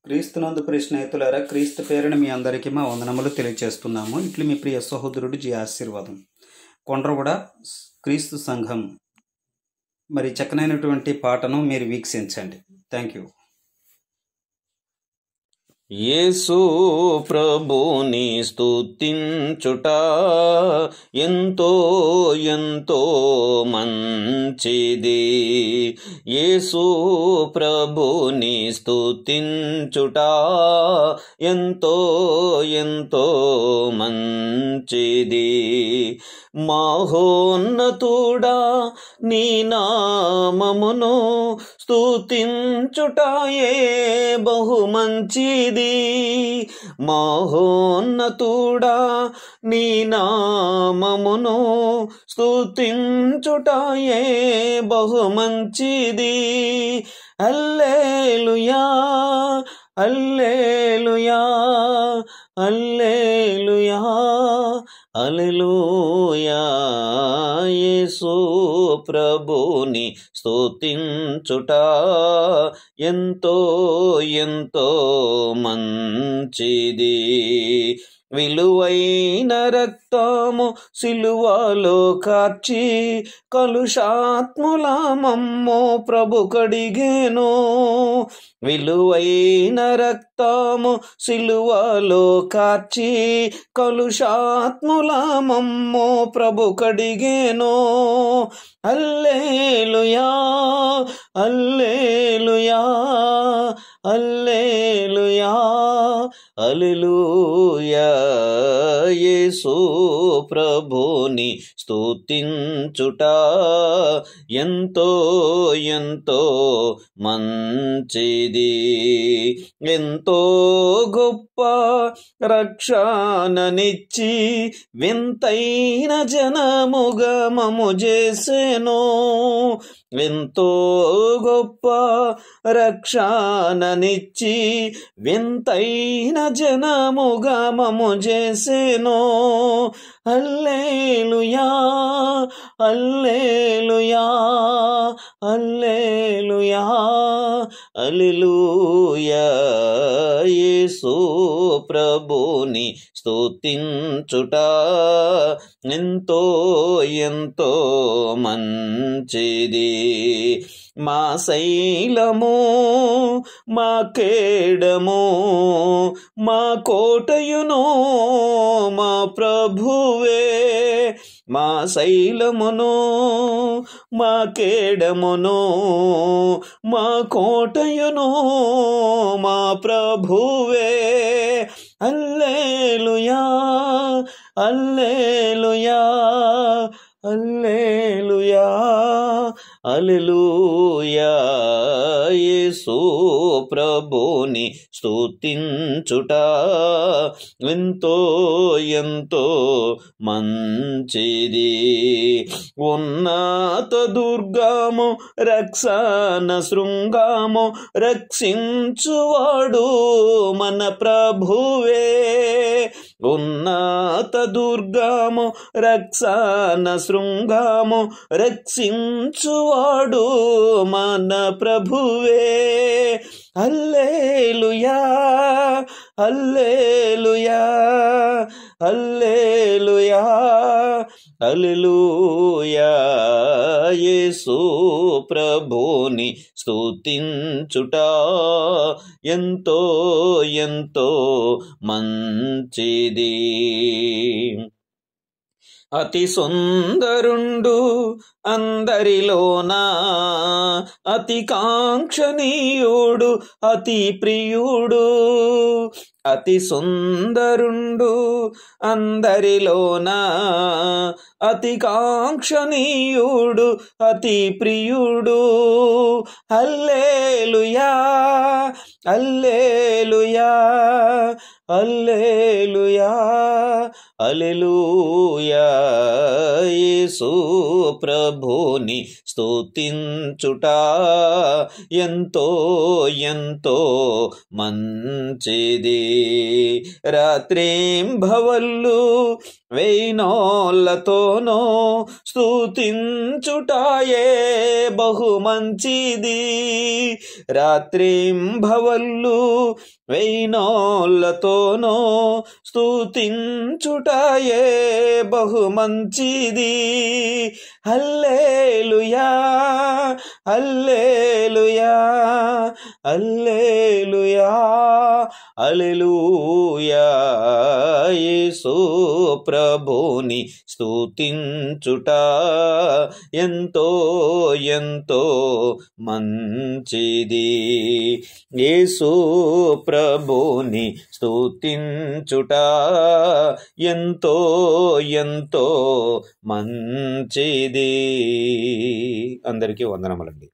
క్రీస్తునందు ప్రియ స్నేహితులారా, క్రీస్తు పేరున మీ అందరికీ మా వందనములు తెలియజేస్తున్నాము. ఇట్లు మీ ప్రియ సహోదరుడు జి ఆశీర్వాదం. కొండ్రగూడ క్రీస్తు సంఘం మరి చక్కనైనటువంటి పాటను మీరు వీక్షించండి. Thank you. యేసు ప్రభుని స్తుతించుట ఎంతో ఎంతో మంచిది. యేసు ప్రభుని స్తుతించుట ఎంతో ఎంతో మంచిది. మహోన్నతుడా నీ నామమును స్తుతించుటయే బహు మంచిది. మహోన్నతుడా నీ నామమును స్తుతించుటయే బహు మంచిది. హల్లెలూయా హల్లెలూయా హల్లెలూయా హల్లెలూయా. యేసు ప్రభుని స్తుతించుట ఎంతో ఎంతో మంచిది. విలువైన రక్తము సిలువలో కార్చి కలుషాత్ముల మమ్ము ప్రభు కడిగెను. విలువైన రక్తము సిలువలో కార్చి కలుషాత్ముల మమ్ము ప్రభు కడిగెను. హల్లెలూయా హల్లెలూయా హల్లెలూయా హల్లెలూయా. యేసు ప్రభుని స్తుతించుట ఎంతో ఎంతో మంచిది. ఎంతో గొప్ప రక్షణనిచ్చి వింతైన జనముగా మమ్ము చేసెను. ఎంతో గొప్ప రక్షణనిచ్చి వింతైన జనముగా మమ్ము చేసెను. హల్లెలూయా హల్లెలూయా హల్లెలూయా హల్లెలూయా. యేసు ప్రభుని స్తుతించుట ఎంతో ఎంతో మంచిది. మా శైలము మా కేడము మా కోటయును మా ప్రభువే. మా శైలమును మా కేడమును మా కోటయును మా ప్రభువే. హల్లెలూయా హల్లెలూయా హల్లెలూయా హల్లెలూయా. యేసు ప్రభుని స్తుతించుట ఎంతో ఎంతో మంచిది. ఉన్నత దుర్గము రక్షణ శృంగము రక్షించువాడు మన ప్రభువే. ఉన్నత దుర్గము రక్షణ శృంగము రక్షించువాడు మన ప్రభువే. హల్లెలూయా హల్లెలూయా హల్లెలూయా హల్లెలూయా. యేసు ప్రభుని స్తుతించుట ఎంతో ఎంతో మంచిది. అతి సుందరుండు అందరిలోనా అతి కాంక్షణీయుడు అతి ప్రియుడు. అతి సుందరుండు అందరిలోనా అతి కాంక్షణీయుడు అతి ప్రియుడు. హల్లెలూయా హల్లెలూయా హల్లెలూయా హల్లెలూయా. యేసు ప్రభుని స్తుతించుట ఎంతో ఎంతో మంచిది. రాత్రింబవళ్ళు వేయినోళ్ళతోనో స్తుతించుటాయే బహు మంచిది. రాత్రింభవళ్ళు వేయినోళ్ళతోనో స్తుతించుటాయే బహు మంచిది. హల్లెలూయా హల్లెలూయా హల్లెలూయా హల్లెలూయా. యేసు ప్రభుని స్తుతించుట ఎంతో ఎంతో మంచిది. యేసు ప్రభుని స్తుతించుట ఎంతో ఎంతో మంచిది. అందరికీ వందనములండి.